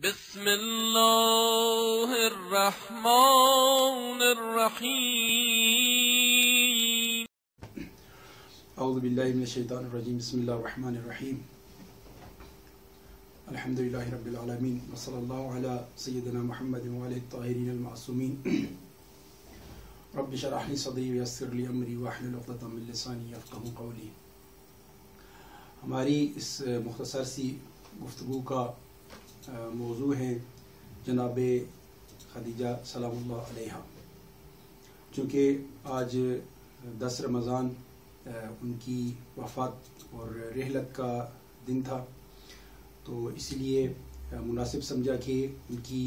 بسم الله الرحمن الرحيم. اعوذ باللہ من الشیطان الرجیم. بسم اللہ الرحمن الرحیم. الحمد للہ رب العالمین وصلی اللہ علی سیدنا محمد وعلی الطاہرین المعصومین. رب اشرح لی صدری ویسر لی امری واحلل عقدۃ من لسانی یفقہوا قولی. ہماری اس مختصر سی گفتگو کا موضوع ہے جناب خدیجہ سلام اللہ علیہ. چونکہ آج 10 رمضان ان کی وفات اور رحلت کا دن تھا، تو اسی لیے مناسب سمجھا کہ ان کی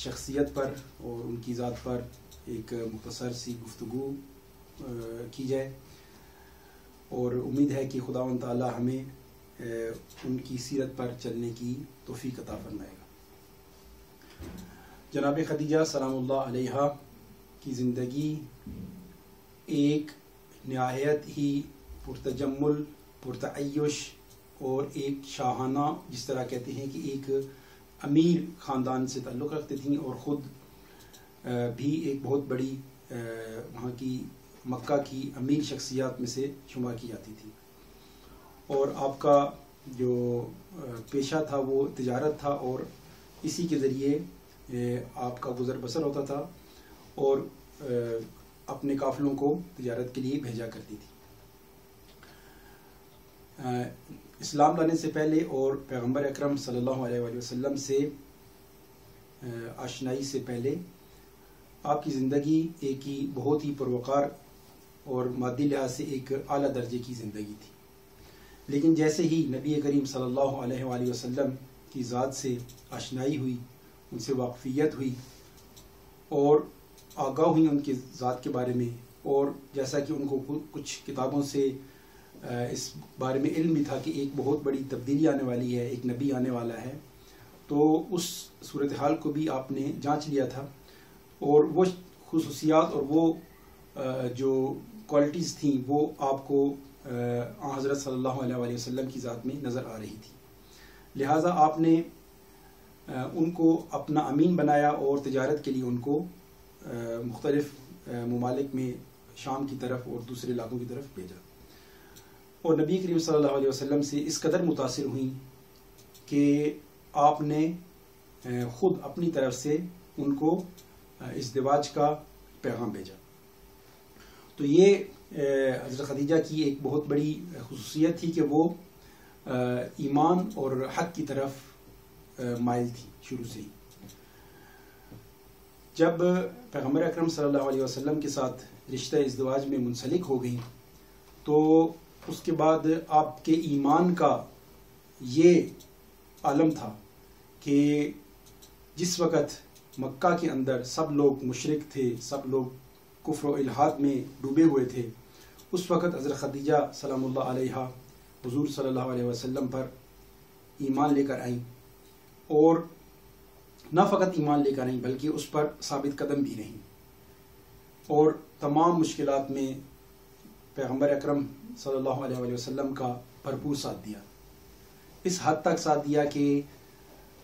شخصیت پر اور ان کی ذات پر ایک مختصر سی گفتگو کی جائے، اور امید ہے کہ خداوند تعالی ہمیں ان کی سیرت پر چلنے کی توفیق عطا فرمائے گا. جناب خدیجہ سلام اللہ علیہ کی زندگی ایک نہایت ہی پرتجمل، پرتعیش اور ایک شاہانہ، جس طرح کہتے ہیں کہ ایک امیر خاندان سے تعلق رکھتی تھیں، اور خود بھی ایک بہت بڑی وہاں کی مکہ کی امیر شخصیات میں سے شمار کی جاتی تھی. اور آپ کا جو پیشہ تھا وہ تجارت تھا، اور اسی کے ذریعے آپ کا گزر بسر ہوتا تھا، اور اپنے قافلوں کو تجارت کے لیے بھیجا کرتی تھی. اسلام لانے سے پہلے اور پیغمبر اکرم صلی اللہ علیہ وآلہ وسلم سے آشنائی سے پہلے آپ کی زندگی ایک ہی بہت ہی پروقار اور مادی لحاظ سے ایک اعلیٰ درجے کی زندگی تھی. لیکن جیسے ہی نبی کریم صلی اللہ علیہ وآلہ وسلم کی ذات سے آشنائی ہوئی، ان سے واقفیت ہوئی اور آگاہ ہوئی ان کی ذات کے بارے میں، اور جیسا کہ ان کو کچھ کتابوں سے اس بارے میں علم بھی تھا کہ ایک بہت بڑی تبدیلی آنے والی ہے، ایک نبی آنے والا ہے، تو اس صورتحال کو بھی آپ نے جانچ لیا تھا، اور وہ خصوصیات اور وہ جو کوالٹیز تھیں وہ آپ کو حضرت صلی اللہ علیہ وآلہ وسلم کی ذات میں نظر آ رہی تھی. لہٰذا آپ نے ان کو اپنا امین بنایا اور تجارت کے لیے ان کو مختلف ممالک میں شام کی طرف اور دوسرے علاقوں کی طرف بھیجا، اور نبی کریم صلی اللہ علیہ وسلم سے اس قدر متاثر ہوئیں کہ آپ نے خود اپنی طرف سے ان کو ازدواج کا پیغام بھیجا. تو یہ حضرت خدیجہ کی ایک بہت بڑی خصوصیت تھی کہ وہ ایمان اور حق کی طرف مائل تھی شروع سے ہی. جب پیغمبر اکرم صلی اللہ علیہ وسلم کے ساتھ رشتہ ازدواج میں منسلک ہو گئیں، تو اس کے بعد آپ کے ایمان کا یہ عالم تھا کہ جس وقت مکہ کے اندر سب لوگ مشرک تھے، سب لوگ کفر و الحاد میں ڈوبے ہوئے تھے، اس وقت حضرت خدیجہ سلام اللہ علیہ حضور صلی اللہ علیہ وسلم پر ایمان لے کر آئیں، اور نہ فقط ایمان لے کر آئیں بلکہ اس پر ثابت قدم بھی رہیں، اور تمام مشکلات میں پیغمبر اکرم صلی اللہ علیہ وآلہ وسلم کا بھرپور ساتھ دیا. اس حد تک ساتھ دیا کہ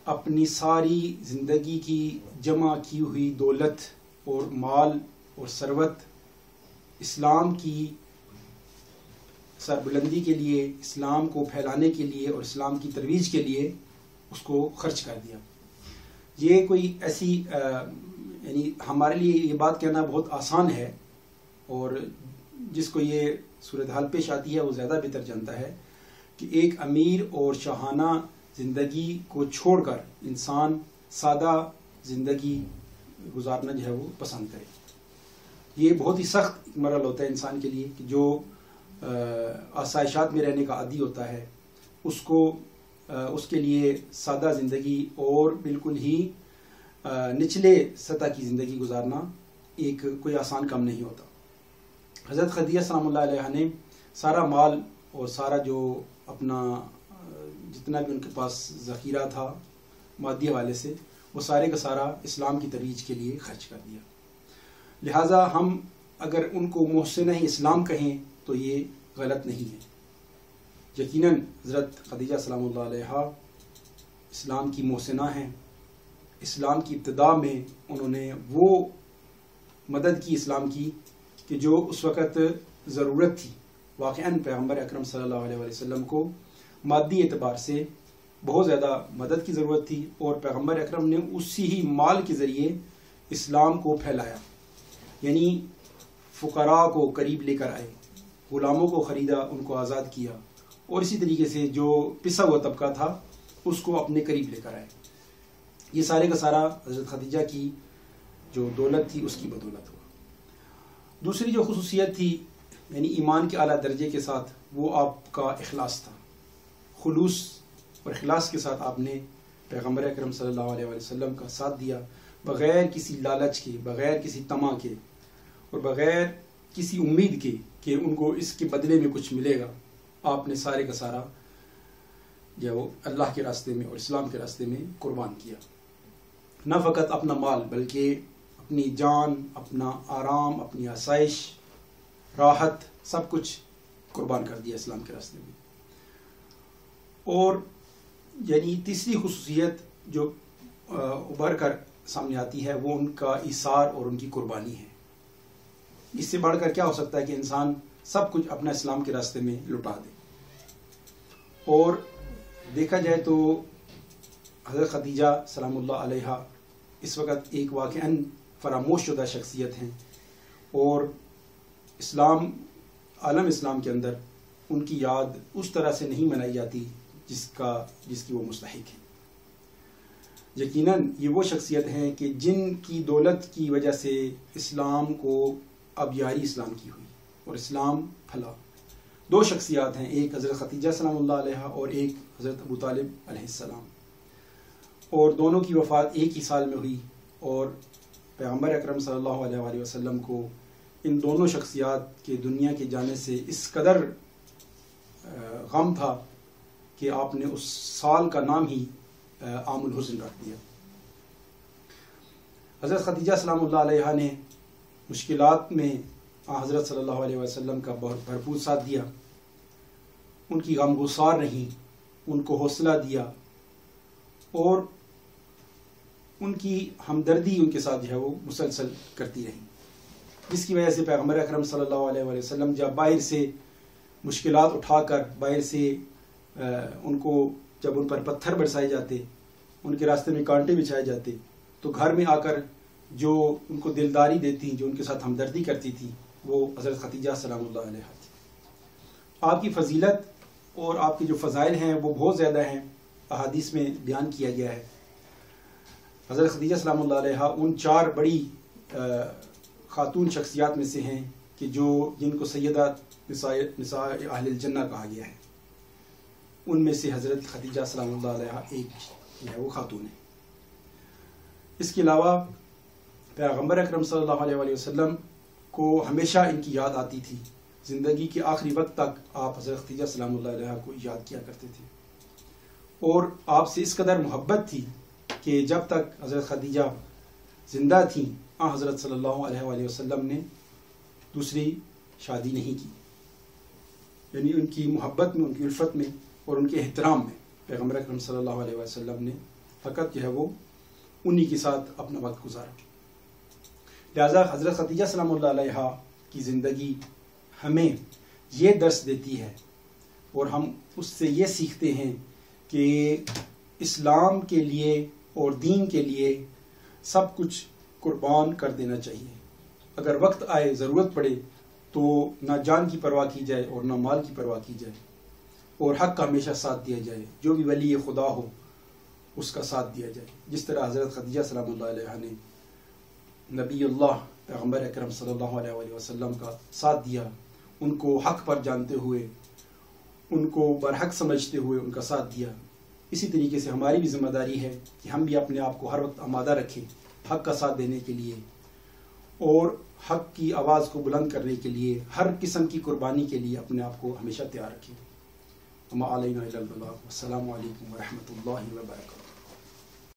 اپنی ساری زندگی کی جمع کی ہوئی دولت اور مال اور ثروت اسلام کی سربلندی کے لیے، اسلام کو پھیلانے کے لیے اور اسلام کی ترویج کے لیے اس کو خرچ کر دیا. یہ کوئی ایسی یعنی ہمارے لیے یہ بات کہنا بہت آسان ہے، اور جس کو یہ صورتحال پیش آتی ہے وہ زیادہ بہتر جانتا ہے کہ ایک امیر اور شاہانہ زندگی کو چھوڑ کر انسان سادہ زندگی گزارنا جو ہے وہ پسند کرے. یہ بہت ہی سخت مرحلہ ہوتا ہے انسان کے لیے کہ جو آسائشات میں رہنے کا عادی ہوتا ہے، اس کے لیے سادہ زندگی اور بالکل ہی نچلے سطح کی زندگی گزارنا کوئی آسان کام نہیں ہوتا. حضرت خدیجہ سلام اللہ علیہ نے سارا مال اور سارا جو اپنا جتنا بھی ان کے پاس ذخیرہ تھا مادی حوالے سے، وہ سارے کا سارا اسلام کی ترویج کے لیے خرچ کر دیا. لہٰذا ہم اگر ان کو محسنہ اسلام کہیں تو یہ غلط نہیں ہے. یقیناً حضرت خدیجہ سلام اللہ علیہ اسلام کی محسنہ ہیں. اسلام کی ابتدا میں انہوں نے وہ مدد کی اسلام کی کہ جو اس وقت ضرورت تھی. واقعاً پیغمبر اکرم صلی اللہ علیہ وسلم کو مادی اعتبار سے بہت زیادہ مدد کی ضرورت تھی، اور پیغمبر اکرم نے اسی ہی مال کے ذریعے اسلام کو پھیلایا. یعنی فقراء کو قریب لے کر آئے، غلاموں کو خریدا، ان کو آزاد کیا، اور اسی طریقے سے جو پسا ہوا طبقہ تھا اس کو اپنے قریب لے کر آئے. یہ سارے کا سارا حضرت خدیجہ کی جو دولت تھی اس کی بدولت ہوا. دوسری جو خصوصیت تھی یعنی ایمان کے اعلیٰ درجے کے ساتھ، وہ آپ کا اخلاص تھا. خلوص اور اخلاص کے ساتھ آپ نے پیغمبر اکرم صلی اللہ علیہ وسلم کا ساتھ دیا، بغیر کسی لالچ کے، بغیر کسی طمع کے، اور بغیر کسی امید کے کہ ان کو اس کے بدلے میں کچھ ملے گا. آپ نے سارے کا سارا جو وہ اللہ کے راستے میں اور اسلام کے راستے میں قربان کیا. نہ فقط اپنا مال بلکہ اپنی جان، اپنا آرام، اپنی آسائش، راحت، سب کچھ قربان کر دیا اسلام کے راستے میں. اور یعنی تیسری خصوصیت جو ابھر کر سامنے آتی ہے وہ ان کا ایثار اور ان کی قربانی ہے. اس سے بڑھ کر کیا ہو سکتا ہے کہ انسان سب کچھ اپنا اسلام کے راستے میں لٹا دے. اور دیکھا جائے تو حضرت خدیجہ سلام اللہ علیہا اس وقت ایک واقعاً فراموش شدہ شخصیت ہیں، اور عالم اسلام کے اندر ان کی یاد اس طرح سے نہیں منائی جاتی جس کی وہ مستحق ہیں. یقیناً یہ وہ شخصیت ہیں کہ جن کی دولت کی وجہ سے اسلام کو اب یاری اسلام کی ہوئی اور اسلام پھلا. دو شخصیات ہیں، ایک حضرت خدیجہ سلام اللہ علیہا اور ایک حضرت ابو طالب علیہ السلام، اور دونوں کی وفات ایک ہی سال میں ہوئی. اور پیغمبر اکرم صلی اللہ علیہ وسلم کو ان دونوں شخصیات کے دنیا کے جانے سے اس قدر غم تھا کہ آپ نے اس سال کا نام ہی عام الحزن رکھ دیا. حضرت خدیجہ سلام اللہ علیہا نے مشکلات میں حضرت صلی اللہ علیہ وسلم کا بہت بھرپور ساتھ دیا، ان کی غم گسار رہیں، ان کو حوصلہ دیا، اور ان کی ہمدردی ان کے ساتھ جو ہے وہ مسلسل کرتی رہی، جس کی وجہ سے پیغمبر اکرم صلی اللہ علیہ وسلم جب باہر سے مشکلات اٹھا کر باہر سے ان کو جب ان پر پتھر برسائے جاتے، ان کے راستے میں کانٹے بچھائے جاتے، تو گھر میں آ کر جو ان کو دلداری دیتی، جو ان کے ساتھ ہمدردی کرتی تھی، وہ حضرت خدیجہ سلام اللہ علیہ تھی. آپ کی فضیلت اور آپ کے جو فضائل ہیں وہ بہت زیادہ ہیں، احادیث میں بیان کیا گیا ہے. حضرت خدیجہ سلام اللہ علیہ ان 4 بڑی خاتون شخصیات میں سے ہیں کہ جن کو سیدہ نساء اہل الجنہ کہا گیا ہے. ان میں سے حضرت خدیجہ سلام اللہ علیہ ایک ہے، وہ خاتون ہے. اس کے علاوہ پیغمبر اکرم صلی اللہ علیہ وسلم کو ہمیشہ ان کی یاد آتی تھی. زندگی کے آخری وقت تک آپ حضرت خدیجہ سلام اللہ علیہ کو یاد کیا کرتے تھے، اور آپ سے اس قدر محبت تھی کہ جب تک حضرت خدیجہ زندہ تھیں حضرت صلی اللہ علیہ وسلم نے دوسری شادی نہیں کی. یعنی ان کی محبت میں، ان کی الفت میں اور ان کے احترام میں پیغمبر اکرم صلی اللہ علیہ وسلم نے فقط جو ہے وہ انہی کے ساتھ اپنا وقت گزارا. لہذا حضرت خدیجہ سلام اللہ علیہ کی زندگی ہمیں یہ درس دیتی ہے، اور ہم اس سے یہ سیکھتے ہیں کہ اسلام کے لیے اور دین کے لیے سب کچھ قربان کر دینا چاہیے. اگر وقت آئے، ضرورت پڑے، تو نہ جان کی پرواہ کی جائے اور نہ مال کی پرواہ کی جائے، اور حق کا ہمیشہ ساتھ دیا جائے. جو بھی ولی خدا ہو اس کا ساتھ دیا جائے، جس طرح حضرت خدیجہ سلام اللہ علیہ نے نبی اللہ پیغمبر اکرم صلی اللہ علیہ وسلم کا ساتھ دیا، ان کو حق پر جانتے ہوئے، ان کو برحق سمجھتے ہوئے ان کا ساتھ دیا. اسی طریقے سے ہماری بھی ذمہ داری ہے کہ ہم بھی اپنے آپ کو ہر وقت آمادہ رکھیں حق کا ساتھ دینے کے لیے، اور حق کی آواز کو بلند کرنے کے لیے ہر قسم کی قربانی کے لیے اپنے آپ کو ہمیشہ تیار رکھیں. وما علینا الا البلاغ. السلام علیکم ورحمۃ اللہ وبرکاتہ.